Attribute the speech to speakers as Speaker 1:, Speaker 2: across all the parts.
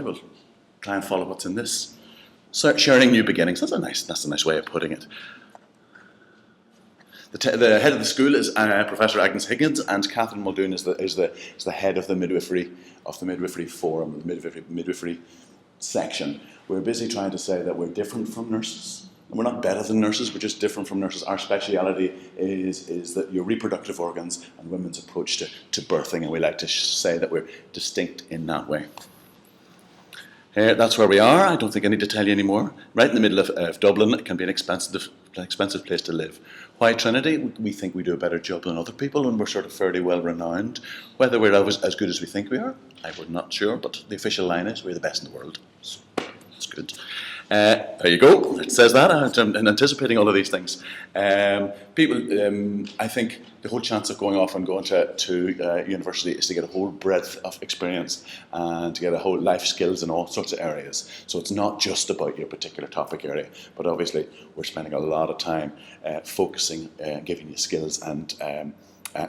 Speaker 1: we'll try and follow what's in this. So, sharing new beginnings. That's a nice way of putting it. The head of the school is Professor Agnes Higgins, and Catherine Muldoon is the head of the midwifery forum, the midwifery section. We're busy trying to say that we're different from nurses. And we're not better than nurses, we're just different from nurses. Our speciality is that your reproductive organs and women's approach to birthing, and we like to say that we're distinct in that way. That's where we are. I don't think I need to tell you anymore. Right in the middle of Dublin. It can be an expensive place to live. Why Trinity? We think we do a better job than other people, and we're sort of fairly well renowned. Whether we're as good as we think we are, I would not sure, but the official line is we're the best in the world. So that's good. There you go. It says that. I'm anticipating all of these things. People, I think the whole chance of going off and going to university is to get a whole breadth of experience and to get a whole life skills in all sorts of areas. So it's not just about your particular topic area, but obviously we're spending a lot of time focusing, giving you skills and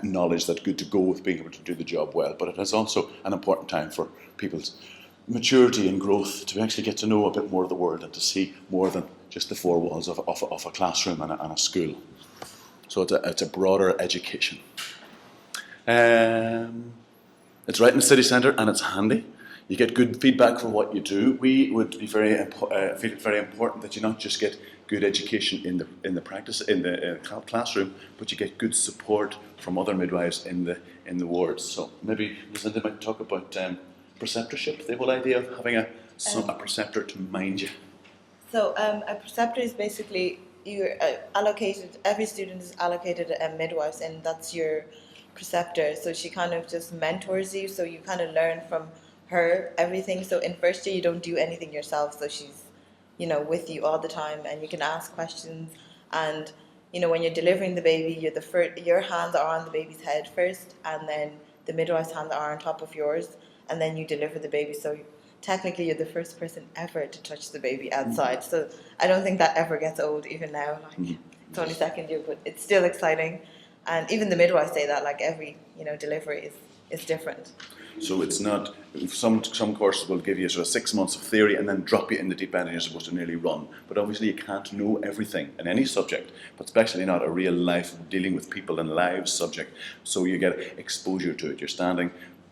Speaker 1: knowledge that's good to go with being able to do the job well. But it is also an important time for people's maturity and growth to actually get to know a bit more of the world and to see more than just the four walls of a classroom and a school. So it's a broader education. It's right in the city centre and it's handy. You get good feedback for what you do. We would be feel it very important that you not just get good education in the practice in the classroom, but you get good support from other midwives in the wards. So maybe Lucinda might talk about preceptorship, the whole idea of having a preceptor to mind you.
Speaker 2: So a preceptor is basically you're allocated. Every student is allocated a midwife, and that's your preceptor. So she kind of just mentors you. So you kind of learn from her everything. So in first year you don't do anything yourself. So she's with you all the time, and you can ask questions. And when you're delivering the baby, your hands are on the baby's head first, and then the midwife's hands are on top of yours. And then you deliver the baby. So technically, you're the first person ever to touch the baby outside. So I don't think that ever gets old, even now. It's only second year, but it's still exciting. And even the midwives say that, every delivery is different.
Speaker 1: So it's not. Some courses will give you sort of 6 months of theory and then drop you in the deep end, and you're supposed to nearly run. But obviously, you can't know everything in any subject, but especially not a real life dealing with people and lives subject. So you get exposure to it. You're standing,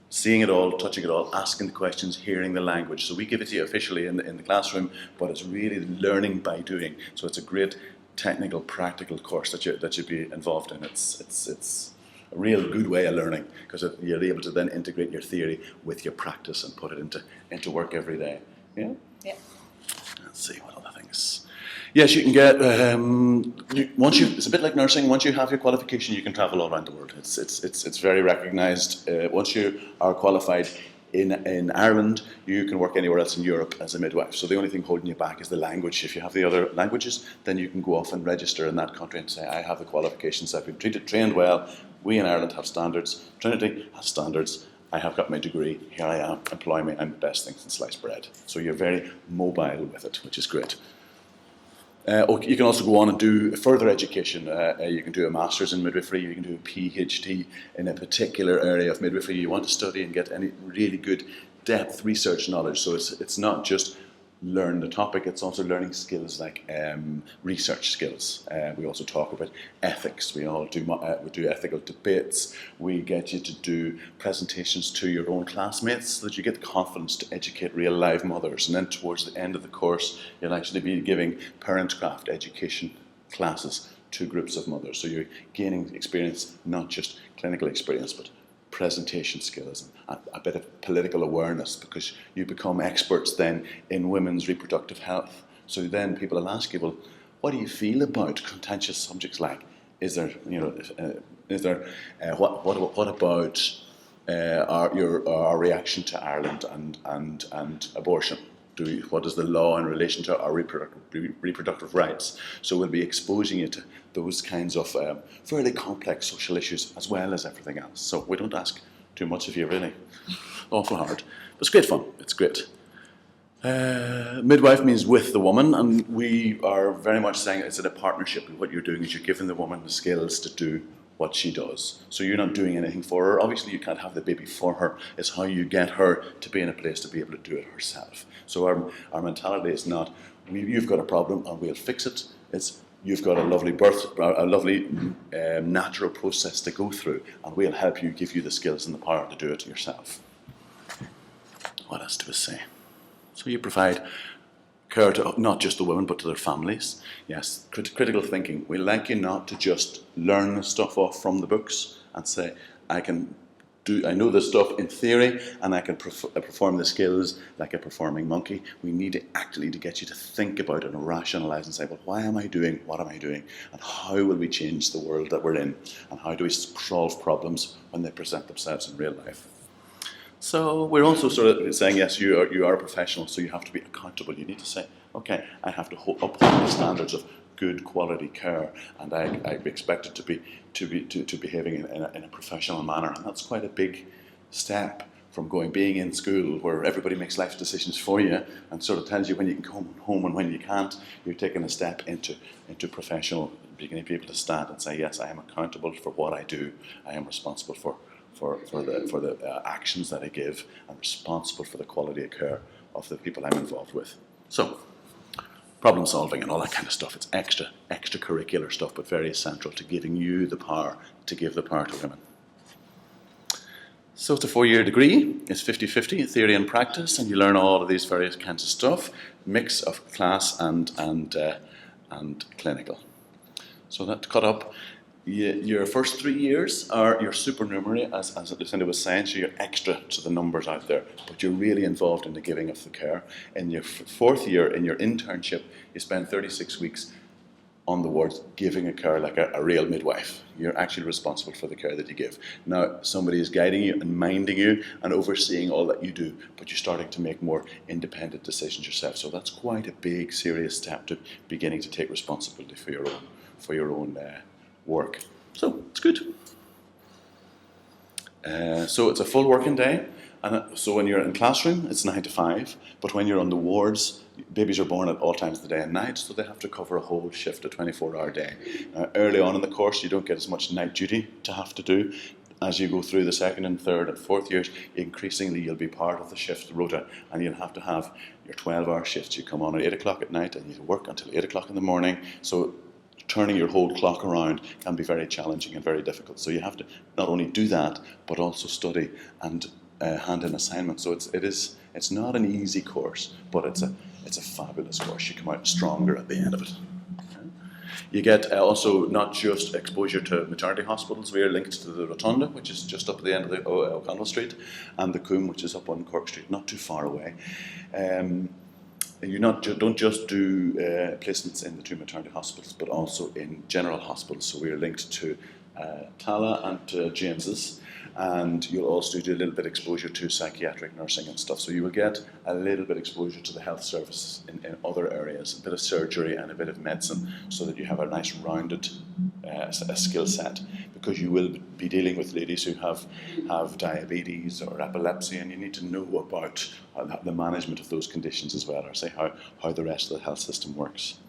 Speaker 1: seeing it all, touching it all, asking the questions, hearing the language. So we give it to you officially in the classroom, but it's really learning by doing. So it's a great technical, practical course that you'd be involved in. It's a real good way of learning because you're able to then integrate your theory with your practice and put it into work every day. Yeah?
Speaker 2: Yeah.
Speaker 1: Let's see, what other things? Yes, you can get, it's a bit like nursing, once you have your qualification, you can travel all around the world. It's very recognised. Once you are qualified in Ireland, you can work anywhere else in Europe as a midwife. So the only thing holding you back is the language. If you have the other languages, then you can go off and register in that country and say, I have the qualifications, I've been trained well. We in Ireland have standards. Trinity has standards. I have got my degree. Here I am. Employ me. I'm the best thing since sliced bread. So you're very mobile with it, which is great. You can also go on and do further education. You can do a master's in midwifery, you can do a PhD in a particular area of midwifery you want to study and get any really good depth research knowledge. So it's not just learn the topic, it's also learning skills like research skills. We also talk about ethics. We do ethical debates. We get you to do presentations to your own classmates so that you get the confidence to educate real live mothers. And then towards the end of the course, you'll actually be giving parentcraft education classes to groups of mothers. So you're gaining experience, not just clinical experience, but presentation skills and a bit of political awareness, because you become experts then in women's reproductive health. So then people will ask you, well, what do you feel about contentious subjects like? Is there, what about our reaction to Ireland and abortion? What is the law in relation to our reproductive rights? So we'll be exposing you to those kinds of fairly complex social issues as well as everything else. So we don't ask too much of you, really. Awful hard. But it's great fun. It's great. Midwife means with the woman, and we are very much saying it's in a partnership. What you're doing is you're giving the woman the skills to do what she does. So you're not doing anything for her. Obviously, you can't have the baby for her. It's how you get her to be in a place to be able to do it herself. So our mentality is not, you've got a problem and we'll fix it. It's, you've got a lovely natural process to go through, and we'll help you, give you the skills and the power to do it yourself. What else do we say? So you provide care to not just the women, but to their families. Yes, critical thinking. We like you not to just learn the stuff off from the books and say, I know this stuff in theory, and I can perform the skills like a performing monkey. We need to actually to get you to think about it and rationalise and say, well, why am I doing what am I doing? And how will we change the world that we're in? And how do we solve problems when they present themselves in real life? So we're also sort of saying, yes, you are a professional, so you have to be accountable. You need to say, okay, I have to uphold the standards of good quality care, and I be expected to be behaving in a professional manner, and that's quite a big step from being in school where everybody makes life decisions for you and sort of tells you when you can come home and when you can't. You're taking a step into professional, beginning to be able to stand and say, yes, I am accountable for what I do. I am responsible for the actions that I give. I'm responsible for the quality of care of the people I'm involved with. So, problem solving and all that kind of stuff. It's extracurricular stuff, but very essential to giving you the power to give the power to women. So it's a 4-year degree. It's 50-50, theory and practice, and you learn all of these various kinds of stuff, mix of class and clinical. So that cut up. Your first 3 years are your supernumerary, as Lucinda was saying, so you're extra to the numbers out there, but you're really involved in the giving of the care. In your 4th year, in your internship, you spend 36 weeks on the wards giving a care like a real midwife. You're actually responsible for the care that you give. Now, somebody is guiding you and minding you and overseeing all that you do, but you're starting to make more independent decisions yourself. So that's quite a big, serious step to beginning to take responsibility for your own work. So it's good. So it's a full working day, and so when you're in classroom, it's 9 to 5. But when you're on the wards, babies are born at all times of the day and night, so they have to cover a whole shift, a 24-hour day. Early on in the course, you don't get as much night duty to have to do. As you go through the 2nd and 3rd and 4th years, increasingly you'll be part of the shift rota, and you'll have to have your 12-hour shifts. You come on at 8 o'clock at night and you work until 8 o'clock in the morning. So turning your whole clock around can be very challenging and very difficult. So you have to not only do that, but also study and hand in assignments. So it's not an easy course, but it's a fabulous course. You come out stronger at the end of it. You get also not just exposure to maternity hospitals. We are linked to the Rotunda, which is just up at the end of the O'Connell Street, and the Coombe, which is up on Cork Street, not too far away. You don't just do placements in the 2 maternity hospitals, but also in general hospitals. So we are linked to Tala and to James's, and you'll also do a little bit exposure to psychiatric nursing and stuff. So you will get a little bit exposure to the health services in other areas, a bit of surgery and a bit of medicine, so that you have a nice rounded skill set, because you will be dealing with ladies who have diabetes or epilepsy, and you need to know about the management of those conditions as well, or say how the rest of the health system works.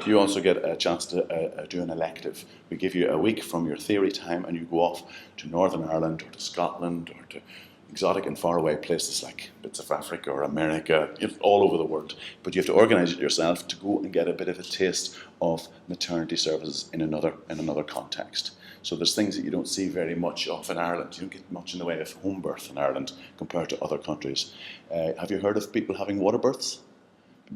Speaker 1: You also get a chance to do an elective. We give you a week from your theory time, and you go off to Northern Ireland or to Scotland or to exotic and faraway places like bits of Africa or America, all over the world. But you have to organise it yourself to go and get a bit of a taste of maternity services in another context. So there's things that you don't see very much of in Ireland. You don't get much in the way of home birth in Ireland compared to other countries. Have you heard of people having water births?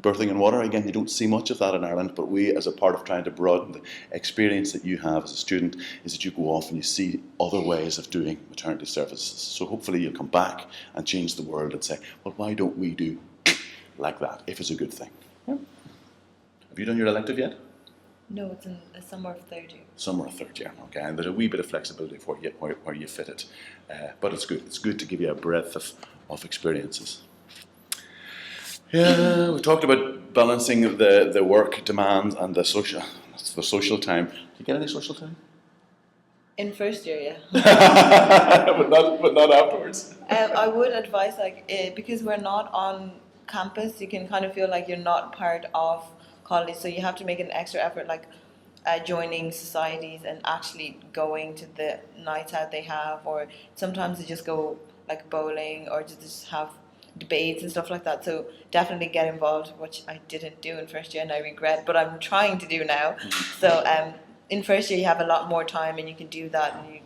Speaker 1: Birthing in water, again, you don't see much of that in Ireland, but we, as a part of trying to broaden the experience that you have as a student, is that you go off and you see other ways of doing maternity services. So hopefully you'll come back and change the world and say, well, why don't we do like that, if it's a good thing? Yeah. Have you done your elective yet?
Speaker 2: No, it's in the summer of 3rd year.
Speaker 1: Summer of 3rd year, okay, and there's a wee bit of flexibility for you where you fit it. But it's good. It's good to give you a breadth of experiences. Yeah, we talked about balancing the work demands and the social time. Do you get any social time?
Speaker 2: In 1st year, yeah.
Speaker 1: but not afterwards.
Speaker 2: I would advise, because we're not on campus, you can kind of feel like you're not part of college, so you have to make an extra effort. Like, joining societies and actually going to the nights out they have, or sometimes they just go like bowling or just have debates and stuff like that. So definitely get involved, which I didn't do in first year and I regret, but I'm trying to do now. So in first year you have a lot more time and you can do that, and you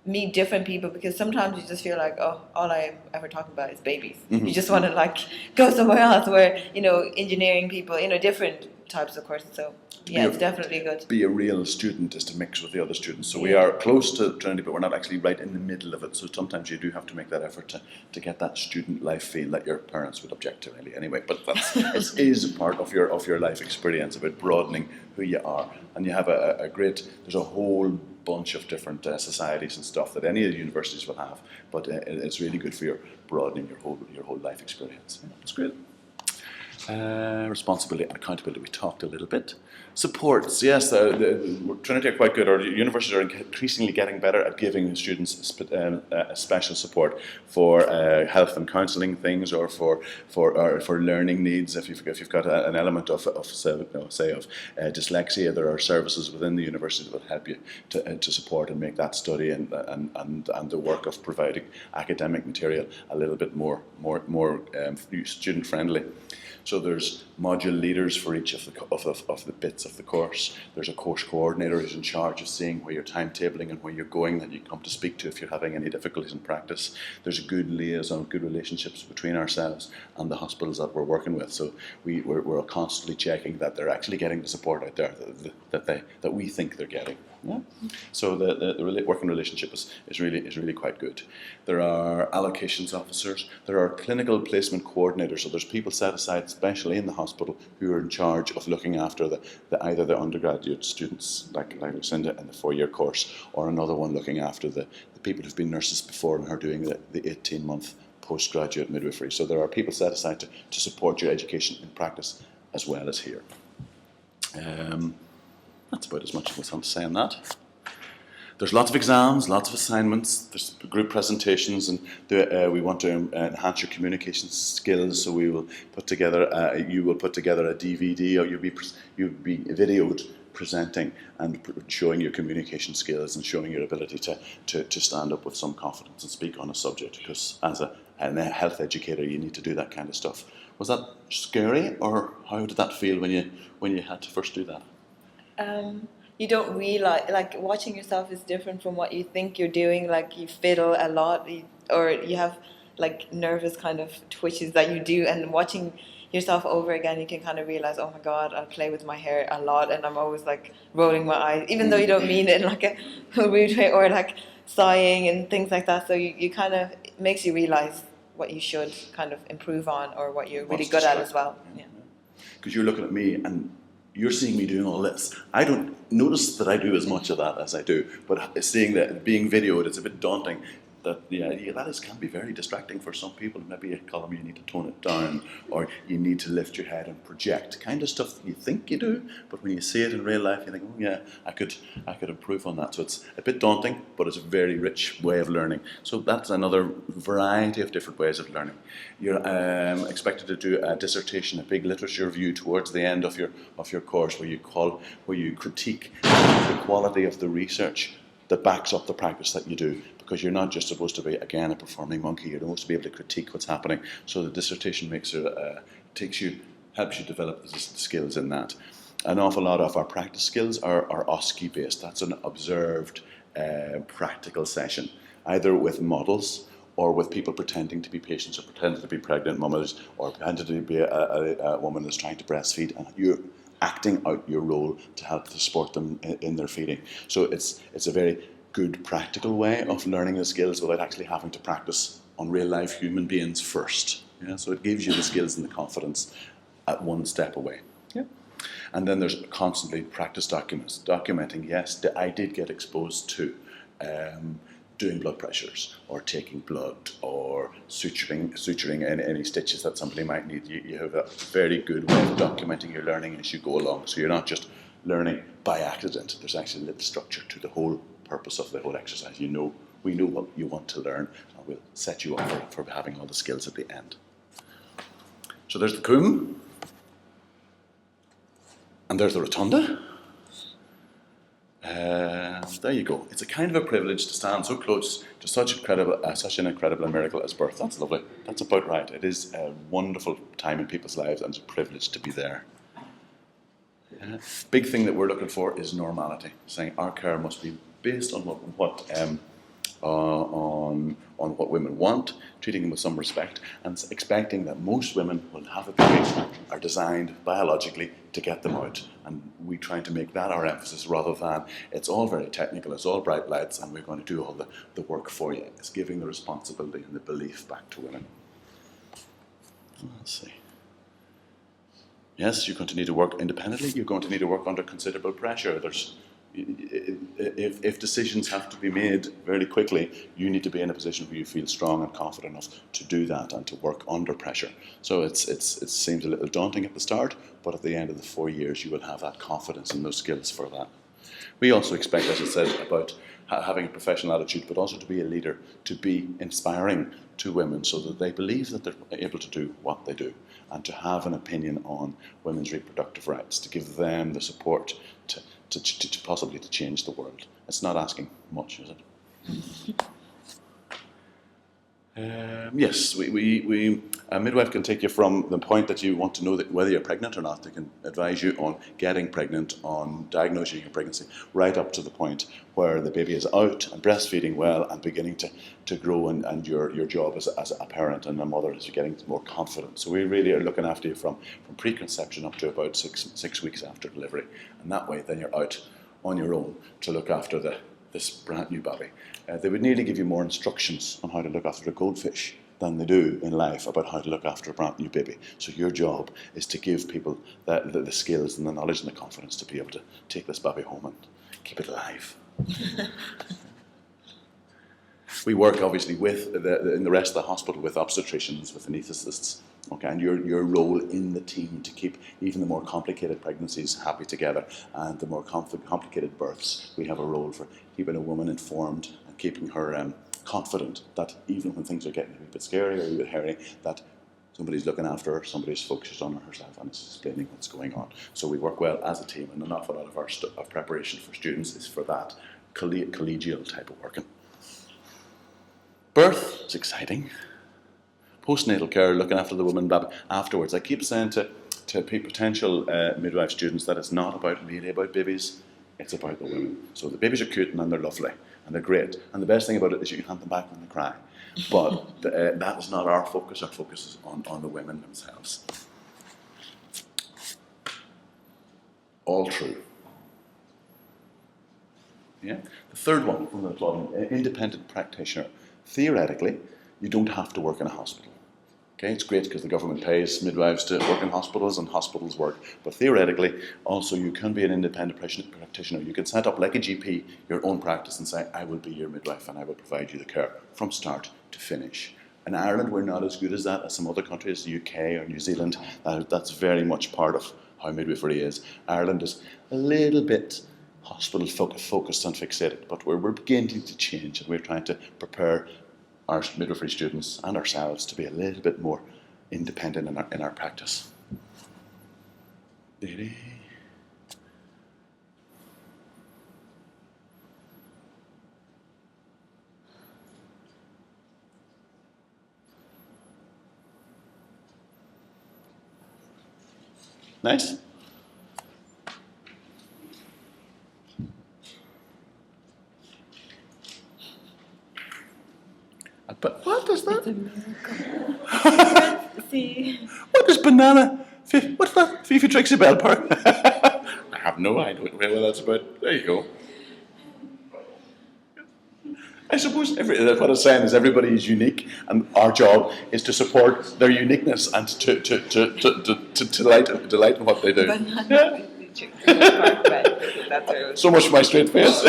Speaker 2: meet different people, because sometimes you just feel like, oh, all I ever talk about is babies. You just want to like go somewhere else where, you know, engineering people, you know, different types of courses. So yeah, it's definitely good.
Speaker 1: Be a real student is to mix with the other students. So we are close to Trinity, but we're not actually right in the middle of it. So sometimes you do have to make that effort to get that student life feel that your parents would object to really anyway. But it is a part of your life experience, about broadening who you are. And you have there's a whole bunch of different societies and stuff that any of the universities will have. But it's really good for your broadening your whole life experience. Yeah, it's great. Responsibility and accountability, we talked a little bit. Supports, yes, Trinity are quite good, or universities are increasingly getting better at giving students special support for health and counselling things, or for learning needs. If you've got an element of dyslexia, there are services within the university that will help you to support and make that study and the work of providing academic material a little bit more student friendly. So there's module leaders for each of the bits of the course. There's a course coordinator who's in charge of seeing where you're timetabling and where you're going, that you come to speak to if you're having any difficulties in practice. There's a good liaison, good relationships between ourselves and the hospitals that we're working with. So we're constantly checking that they're actually getting the support out there that we think they're getting. Yeah. So the working relationship is really quite good. There are allocations officers. There are clinical placement coordinators. So there's people set aside, especially in the hospital, who are in charge of looking after either the undergraduate students, like Lucinda in the 4-year course, or another one looking after the people who've been nurses before and are doing the 18-month postgraduate midwifery. So there are people set aside to support your education in practice as well as here. That's about as much as what's on to say on that. There's lots of exams, lots of assignments, there's group presentations, and we want to enhance your communication skills, so we will put together, you will put together a DVD, or you'll be videoed presenting and showing your communication skills and showing your ability to stand up with some confidence and speak on a subject, because as a health educator you need to do that kind of stuff. Was that scary, or how did that feel when you had to first do that?
Speaker 2: You don't realize, like, watching yourself is different from what you think you're doing. Like, you fiddle a lot, or you have like nervous kind of twitches that you do, and watching yourself over again, you can kind of realize, oh my god, I play with my hair a lot, and I'm always like rolling my eyes, even though you don't mean it in like a rude way, or like sighing and things like that. So you kind of, it makes you realize what you should kind of improve on, or what you're really good at as well. Yeah.
Speaker 1: Because you're looking at me and you're seeing me doing all this. I don't notice that I do as much of that as I do, but seeing that being videoed, it's a bit daunting. That can be very distracting for some people. Maybe a column you need to tone it down, or you need to lift your head and project. Kind of stuff you think you do, but when you see it in real life, you think, oh yeah, I could improve on that. So it's a bit daunting, but it's a very rich way of learning. So that's another variety of different ways of learning. You're expected to do a dissertation, a big literature review towards the end of your course, where you critique the quality of the research that backs up the practice that you do. Because you're not just supposed to be, again, a performing monkey. You're supposed to be able to critique what's happening. So the dissertation helps you develop the skills in that. An awful lot of our practice skills are OSCE based. That's an observed practical session, either with models or with people pretending to be patients, or pretending to be pregnant mothers, or pretending to be a woman who's trying to breastfeed, and you're acting out your role to help to support them in their feeding. So it's a very good practical way of learning the skills without actually having to practice on real life human beings first. Yeah? So it gives you the skills and the confidence at one step away. Yeah. And then there's constantly practice documents, documenting, yes, I did get exposed to doing blood pressures, or taking blood, or suturing any stitches that somebody might need. You have a very good way of documenting your learning as you go along. So you're not just learning by accident. There's actually a little structure to the whole purpose of the whole exercise. We know what you want to learn, and we'll set you up for having all the skills at the end. So there's the Coombe, and there's the Rotunda. There you go. It's a kind of a privilege to stand so close to such an incredible miracle as birth. That's lovely. That's about right. It is a wonderful time in people's lives, and it's a privilege to be there. Big thing that we're looking for is normality. Saying our care must be based on on what women want, treating them with some respect, and expecting that most women will have a baby, are designed biologically to get them out. And we try to make that our emphasis rather than it's all very technical, it's all bright lights, and we're going to do all the work for you. It's giving the responsibility and the belief back to women. Let's see. Yes, you're going to need to work independently. You're going to need to work under considerable pressure. If decisions have to be made very quickly, you need to be in a position where you feel strong and confident enough to do that and to work under pressure. So it seems a little daunting at the start, but at the end of the 4 years, you will have that confidence and those skills for that. We also expect, as I said, about having a professional attitude, but also to be a leader, to be inspiring to women so that they believe that they're able to do what they do, and to have an opinion on women's reproductive rights, to give them the support to possibly to change the world. It's not asking much, is it? Yes, a midwife can take you from the point that you want to know that whether you're pregnant or not. They can advise you on getting pregnant, on diagnosing your pregnancy, right up to the point where the baby is out and breastfeeding well and beginning to grow, and your job as a parent and a mother is getting more confident. So we really are looking after you from preconception up to about six weeks after delivery. And that way then you're out on your own to look after this brand new baby. They would nearly give you more instructions on how to look after a goldfish than they do in life about how to look after a brand new baby. So your job is to give people the skills and the knowledge and the confidence to be able to take this baby home and keep it alive. We work obviously in the rest of the hospital with obstetricians, with anaesthetists, okay, and your role in the team to keep even the more complicated pregnancies happy together and the more complicated births. We have a role for keeping a woman informed and keeping her confident that even when things are getting a bit scary or a bit hairy, that somebody's looking after her, somebody's focused on her herself and is explaining what's going on. So we work well as a team, and an awful lot of our preparation for students is for that collegial type of working. Birth is exciting. Postnatal care, looking after the woman afterwards. I keep saying to potential midwife students that it's not really about babies, it's about the women. So the babies are cute and they're lovely and they're great. And the best thing about it is you can hand them back when they cry. But that is not our focus. Our focus is on the women themselves. All true. Yeah. The third one from the applauding, independent practitioner. Theoretically, you don't have to work in a hospital. Okay, it's great because the government pays midwives to work in hospitals and hospitals work. But theoretically, also you can be an independent practitioner. You can set up like a GP your own practice and say, I will be your midwife and I will provide you the care from start to finish. In Ireland, we're not as good as that as some other countries, the UK or New Zealand. That's very much part of how midwifery is. Ireland is a little bit hospital focused and fixated, but we're beginning to change, and we're trying to prepare our midwifery students and ourselves to be a little bit more independent in our practice. Nice. But what is that?
Speaker 2: It's a miracle. See.
Speaker 1: What is banana? What's that? Fifi Trixie Bell Park? I have no idea what that's about. There you go. I suppose what I'm saying is everybody is unique, and our job is to support their uniqueness and to delight in what they do.
Speaker 2: Banana Fifi Trixie Bell Park.
Speaker 1: So much for my straight face.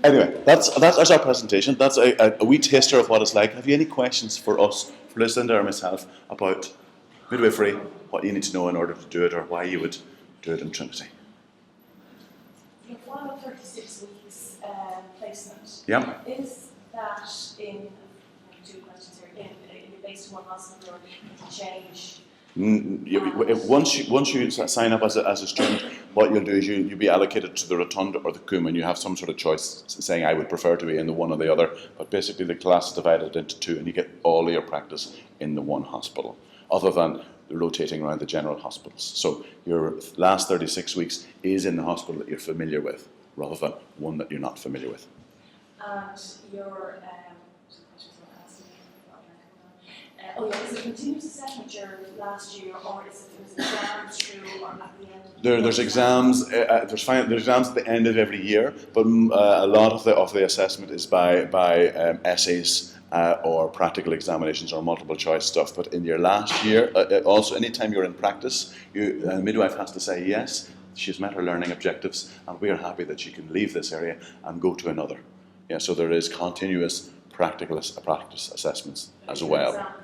Speaker 1: Anyway, that's our presentation. That's a wee taster of what it's like. Have you any questions for us, for Lucinda or myself, about midwifery, what you need to know in order to do it, or why you would do it in Trinity?
Speaker 3: One of 36 weeks placement.
Speaker 1: Yeah.
Speaker 3: Is that in, two questions here, in based on one hospital, or to change
Speaker 1: Once you sign up as a student, what you'll do is you'll be allocated to the rotunda or the cum, and you have some sort of choice saying I would prefer to be in the one or the other. But basically, the class is divided into two, and you get all of your practice in the one hospital, other than rotating around the general hospitals. So your last 36 weeks is in the hospital that you're familiar with, rather than one that you're not familiar with.
Speaker 3: And your is it continuous assessment your last year, or is it exams through, or at the end?
Speaker 1: There's exams. There's exams at the end of every year, but a lot of the assessment is by essays or practical examinations or multiple choice stuff. But in your last year, also anytime you're in practice, a midwife has to say yes, she's met her learning objectives, and we are happy that she can leave this area and go to another. Yeah, so there is continuous practice assessments as well.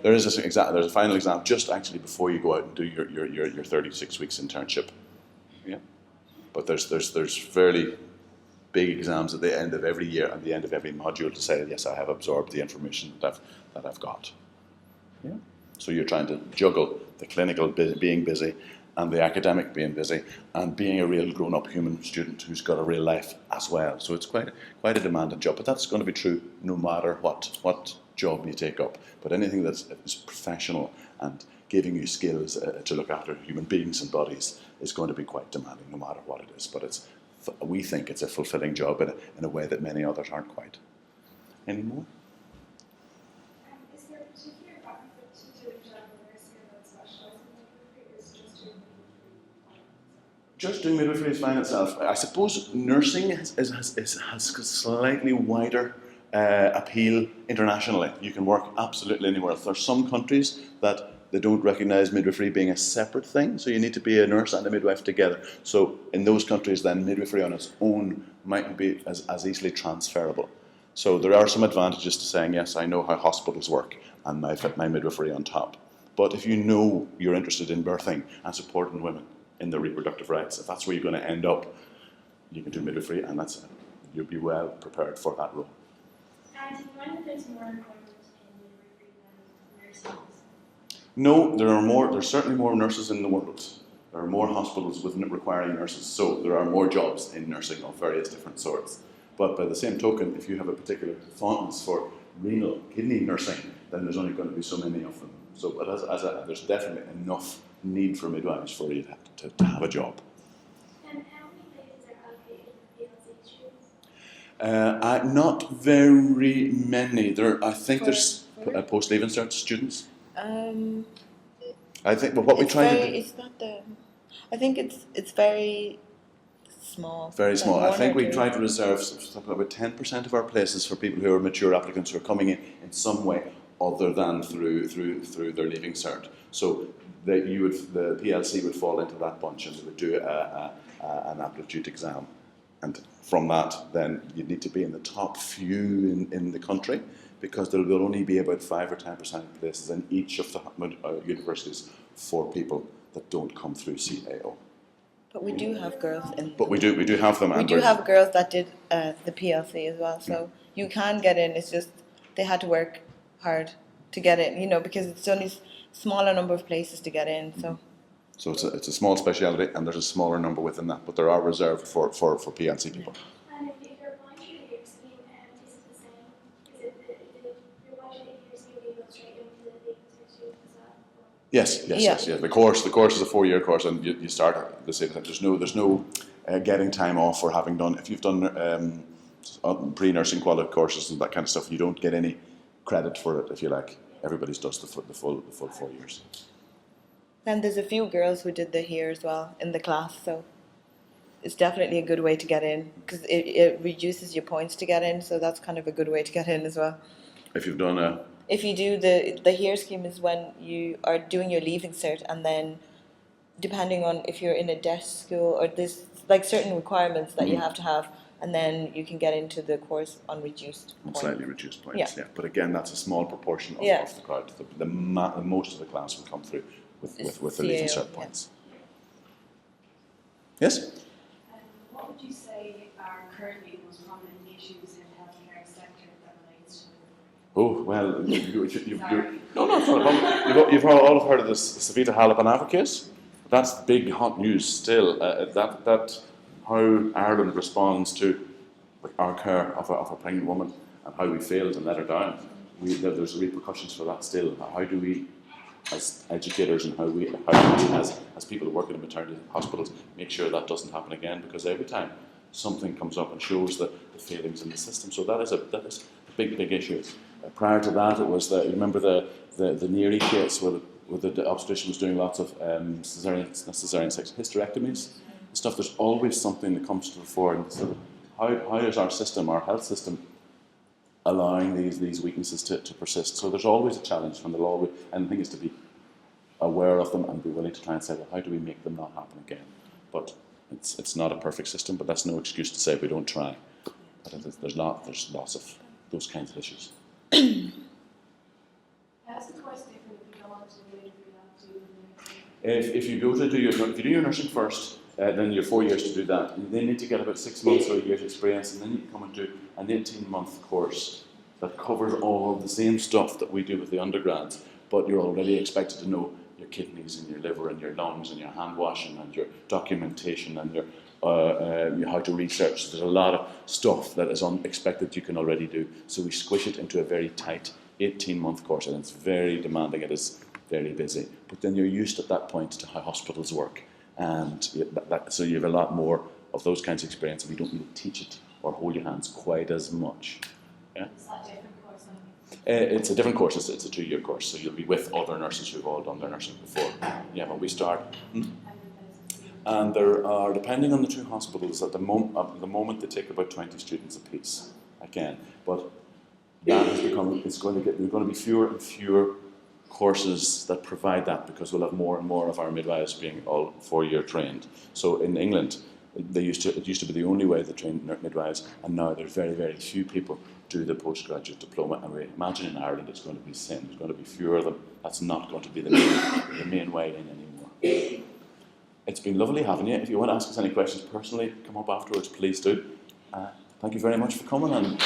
Speaker 1: There's a final exam just actually before you go out and do your 36 weeks internship. Yeah, but there's fairly big exams at the end of every year and the end of every module to say yes, I have absorbed the information that I've got. Yeah, so you're trying to juggle the clinical being busy and the academic being busy and being a real grown-up human student who's got a real life as well. So it's quite a demanding job, but that's going to be true no matter what job you take up. But anything that's professional and giving you skills to look after human beings and bodies is going to be quite demanding no matter what it is. But we think it's a fulfilling job in a way that many others aren't quite. Any more?
Speaker 4: Is there a particular benefit to doing general nursing that specialises in midwifery, or is it just doing midwifery?
Speaker 1: Just doing midwifery is fine itself. I suppose nursing has slightly wider appeal internationally. You can work absolutely anywhere else. There are some countries that they don't recognise midwifery being a separate thing, so you need to be a nurse and a midwife together. So in those countries then midwifery on its own mightn't be as easily transferable. So there are some advantages to saying, yes, I know how hospitals work and I fit my midwifery on top. But if you know you're interested in birthing and supporting women in their reproductive rights, if that's where you're going to end up, you can do midwifery, and you'll be well prepared for that role.
Speaker 4: And do you find that there's more employment in midwifery than nursing?
Speaker 1: No, there's certainly more nurses in the world. There are more hospitals requiring nurses, so there are more jobs in nursing of various different sorts. But by the same token, if you have a particular fondness for renal, kidney nursing, then there's only going to be so many of them. So but there's definitely enough need for midwives for you to have a job.
Speaker 4: And how many places are allocated for PLC students?
Speaker 1: Not very many. I think there's post-leaving cert students. I think what we try to do.
Speaker 2: It's not the. I think it's very small.
Speaker 1: Very small.
Speaker 2: Like
Speaker 1: I think we
Speaker 2: 1 or 2.
Speaker 1: try to reserve about 10% of our places for people who are mature applicants who are coming in some way other than through their leaving cert. So the PLC would fall into that bunch, and they would do an aptitude exam, and from that then you'd need to be in the top few in the country, because there will only be about 5 or 10% of places in each of the universities for people that don't come through CAO.
Speaker 2: But we do have girls in.
Speaker 1: But we do have them.
Speaker 2: We do have girls that did the PLC as well, so you can get in. It's just they had to work hard to get in, because it's only smaller number of places to get in. So
Speaker 1: it's a small speciality, and there's a smaller number within that, but there are reserved for PLC people.
Speaker 4: And if you're applying to the year scheme, is it the same? Is it if you're applying to the year scheme, you go straight into the leaving cert student as well?
Speaker 1: Yes. The course is a 4-year course, and you start at the same time. There's no getting time off for having done. If you've done pre-nursing quality courses and that kind of stuff, you don't get any credit for it, if you like. Everybody does the full 4 years.
Speaker 2: and there's a few girls who did the here as well in the class, so it's definitely a good way to get in, because it reduces your points to get in, so that's kind of a good way to get in as well.
Speaker 1: If you've done
Speaker 2: If you do the here scheme is when you are doing your leaving cert, and then depending on if you're in a desk school or there's like certain requirements that you have to have, and then you can get into the course on reduced points.
Speaker 1: slightly reduced points,
Speaker 2: Yeah.
Speaker 1: But again, that's a small proportion of the crowd. Most of the class will come through with the leaving cert points. Yes?
Speaker 3: What would you say are currently the most prominent issues in the healthcare sector that relates to
Speaker 1: Oh, well, no, it's not a problem. You've all heard of this Savita Halappanavar case? That's big hot news still. That how Ireland responds to our care of a pregnant woman and how we failed and let her down. There's repercussions for that still. How do we, as educators, and how do we, as people who work in maternity hospitals, make sure that doesn't happen again? Because every time something comes up and shows the failings in the system, so that is a big issue. Prior to that, it was you remember the Neary case where the obstetrician was doing lots of cesarean section hysterectomies and stuff. There's always something that comes to the fore. And so how is our system, our health system, allowing these weaknesses to persist? So there's always a challenge, and the thing is to be aware of them and be willing to try and say, well, how do we make them not happen again? But it's not a perfect system, but that's no excuse to say we don't try. But there's lots of those kinds of issues.
Speaker 4: How's the course different if you go on to midwifery after
Speaker 1: If you do your nursing first, then you're 4 years to do that. You then need to get about 6 months or a year's experience, and then you can come and do an 18-month course that covers all the same stuff that we do with the undergrads, but you're already expected to know your kidneys and your liver and your lungs and your hand washing and your documentation and your how to research. There's a lot of stuff that is unexpected you can already do. So we squish it into a very tight 18-month course, and it's very demanding. It is very busy. But then you're used at that point to how hospitals work, and so you have a lot more of those kinds of experience, and we don't need to teach it or hold your hands quite as much. Yeah?
Speaker 3: Is that a different course now?
Speaker 1: It's a different course. It's a 2-year course, so you'll be with other nurses who've all done their nursing before. Yeah, but we start. And there are, depending on the two hospitals, at the moment they take about 20 students apiece. Again, but that has become. There's going to be fewer and fewer courses that provide that, because we'll have more and more of our midwives being all 4-year trained. So in England, it used to be the only way they trained midwives, and now there's very, very few people do the postgraduate diploma, and we imagine in Ireland it's going to be the same. There's going to be fewer of them. That's not going to be the main way in anymore. It's been lovely having you. If you want to ask us any questions personally, come up afterwards, please do. Thank you very much for coming. And